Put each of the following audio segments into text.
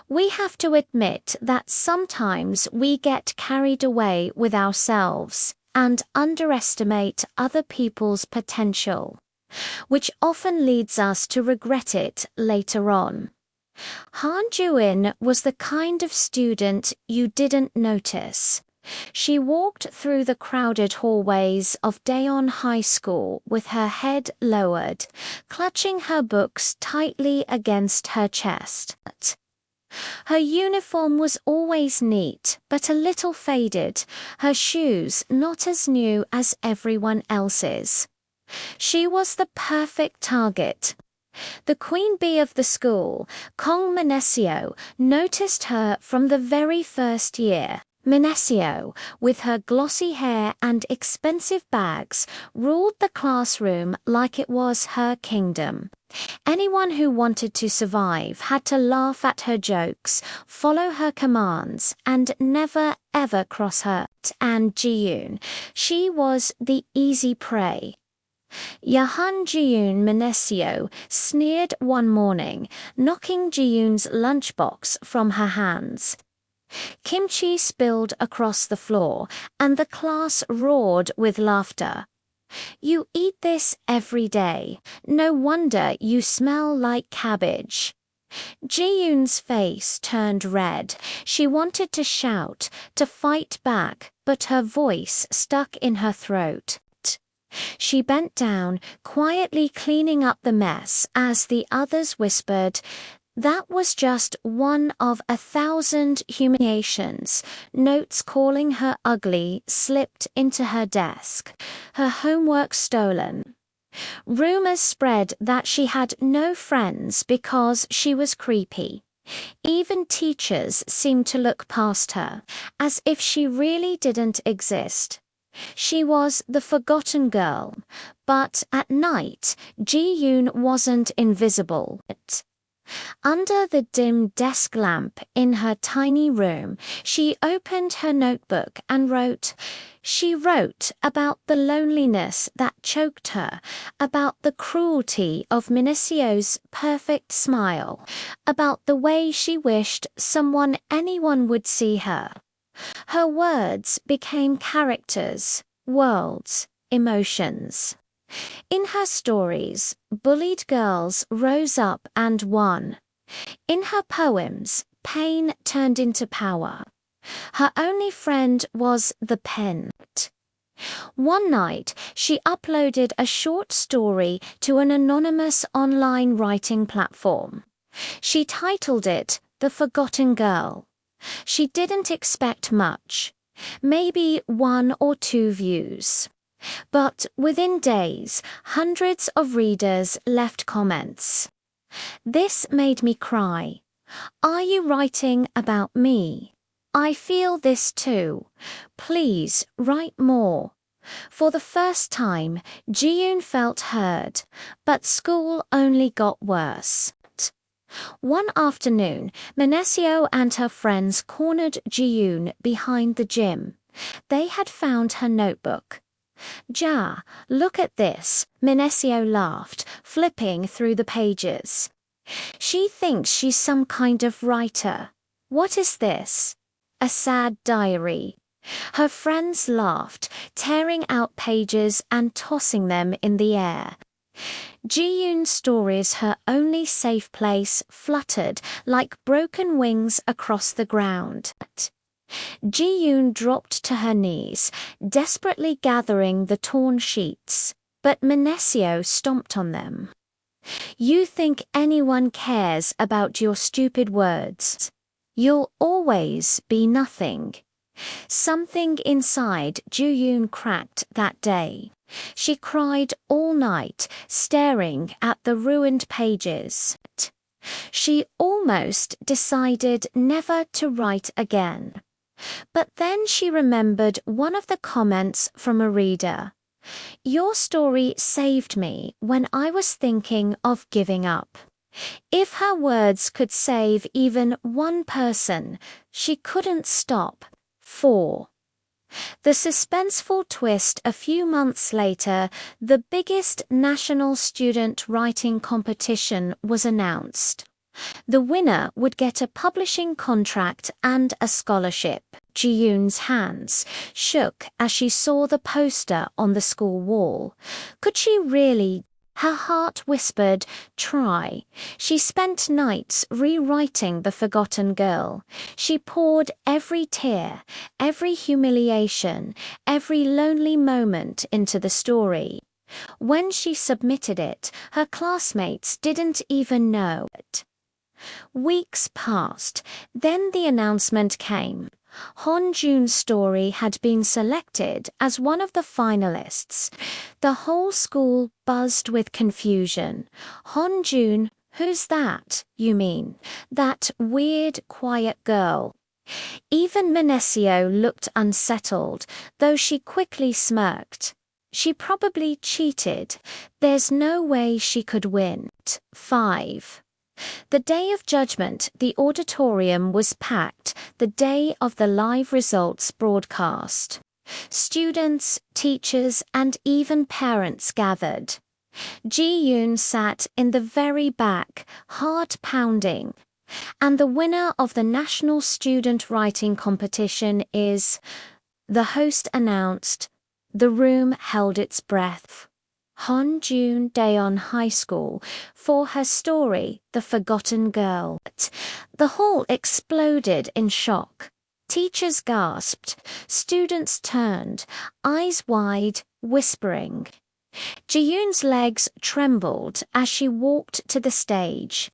We have to admit that sometimes we get carried away with ourselves and underestimate other people's potential, which often leads us to regret it later on. Han Ju-in was the kind of student you didn't notice. She walked through the crowded hallways of Daeon High School with her head lowered, clutching her books tightly against her chest. Her uniform was always neat, but a little faded, her shoes not as new as everyone else's. She was the perfect target. The queen bee of the school, Kong Minesio, noticed her from the very first year. Minesio, with her glossy hair and expensive bags, ruled the classroom like it was her kingdom. Anyone who wanted to survive had to laugh at her jokes, follow her commands, and never ever cross her. And Ji-yoon, she was the easy prey. Yahan Ji-yoon Minesio sneered one morning, knocking Ji-yoon's lunchbox from her hands. Kimchi spilled across the floor, and the class roared with laughter. "You eat this every day. No wonder you smell like cabbage." Ji-yoon's face turned red. She wanted to shout, to fight back, but her voice stuck in her throat. She bent down, quietly cleaning up the mess as the others whispered, "That was just one of 1,000 humiliations." Notes calling her ugly slipped into her desk, her homework stolen. Rumors spread that she had no friends because she was creepy. Even teachers seemed to look past her, as if she really didn't exist. She was the forgotten girl, but at night, Ji-yoon wasn't invisible. Under the dim desk lamp in her tiny room, she opened her notebook and wrote. She wrote about the loneliness that choked her, about the cruelty of Minesio's perfect smile, about the way she wished anyone would see her. Her words became characters, worlds, emotions. In her stories, bullied girls rose up and won. In her poems, pain turned into power. Her only friend was the pen. One night, she uploaded a short story to an anonymous online writing platform. She titled it The Forgotten Girl. She didn't expect much, maybe 1 or 2 views. But within days, hundreds of readers left comments. "This made me cry. Are you writing about me? I feel this too. Please write more." For the first time, Ji-yoon felt heard, but school only got worse. One afternoon, Minesio and her friends cornered Ji-yoon behind the gym. They had found her notebook. "Ja, look at this," Minesio laughed, flipping through the pages. "She thinks she's some kind of writer. What is this?" "A sad diary." Her friends laughed, tearing out pages and tossing them in the air. Ji-yoon's stories, her only safe place, fluttered like broken wings across the ground. Ji-yoon dropped to her knees, desperately gathering the torn sheets, but Minesio stomped on them. "You think anyone cares about your stupid words? You'll always be nothing." Something inside Ji-yoon cracked that day. She cried all night, staring at the ruined pages. She almost decided never to write again. But then she remembered one of the comments from a reader. "Your story saved me when I was thinking of giving up." If her words could save even one person, she couldn't stop. 4. The suspenseful twist: a few months later, the biggest national student writing competition was announced. The winner would get a publishing contract and a scholarship. Ji-yoon's hands shook as she saw the poster on the school wall. Could she really? Her heart whispered, try. She spent nights rewriting The Forgotten Girl. She poured every tear, every humiliation, every lonely moment into the story. When she submitted it, her classmates didn't even know it. Weeks passed, then the announcement came. Honjun's story had been selected as one of the finalists. The whole school buzzed with confusion. Honjun, who's that, you mean? That weird, quiet girl. Even Minesio looked unsettled, though she quickly smirked. She probably cheated. There's no way she could win. 5. The day of judgment, the auditorium was packed, the day of the live results broadcast. Students, teachers, and even parents gathered. Ji-yoon sat in the very back, heart pounding. And the winner of the National Student Writing Competition is, the host announced. The room held its breath. Honjun Daeon High School for her story, The Forgotten Girl. The hall exploded in shock. Teachers gasped, students turned, eyes wide, whispering. Ji-yoon's legs trembled as she walked to the stage.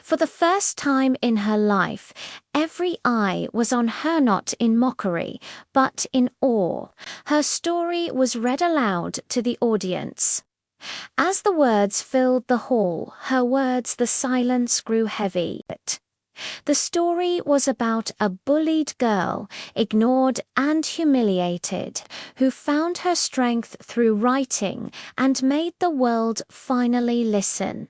For the first time in her life, every eye was on her, not in mockery, but in awe. Her story was read aloud to the audience. As the words filled the hall, her words, the silence grew heavy. The story was about a bullied girl, ignored and humiliated, who found her strength through writing and made the world finally listen.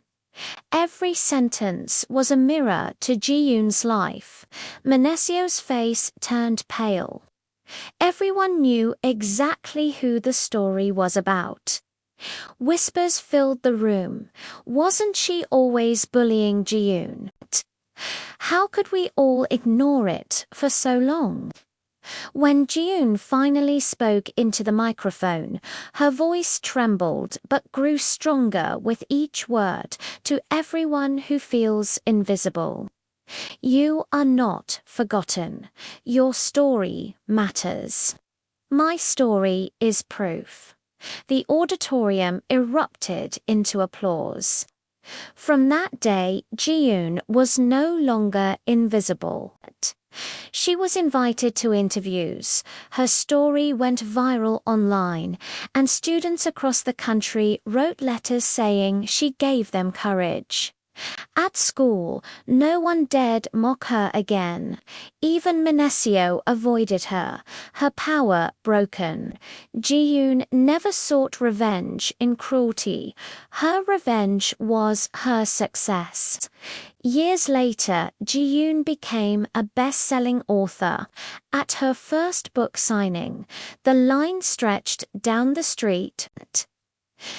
Every sentence was a mirror to Ji-yoon's life. Minesio's face turned pale. Everyone knew exactly who the story was about. Whispers filled the room. Wasn't she always bullying Ji-yoon? How could we all ignore it for so long? When Ji-yoon finally spoke into the microphone, her voice trembled but grew stronger with each word. To everyone who feels invisible, you are not forgotten. Your story matters. My story is proof. The auditorium erupted into applause. From that day, Ji-yoon was no longer invisible. She was invited to interviews, her story went viral online, and students across the country wrote letters saying she gave them courage. At school, no one dared mock her again. Even Minesio avoided her, her power broken. Ji-yoon never sought revenge in cruelty. Her revenge was her success. Years later, Ji-yoon became a best-selling author. At her first book signing, the line stretched down the street.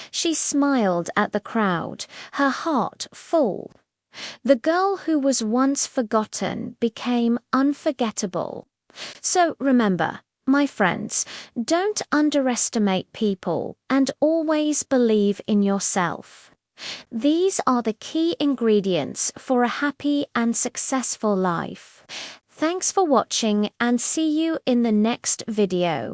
She smiled at the crowd, her heart full. The girl who was once forgotten became unforgettable. So remember, my friends, don't underestimate people and always believe in yourself. These are the key ingredients for a happy and successful life. Thanks for watching and see you in the next video.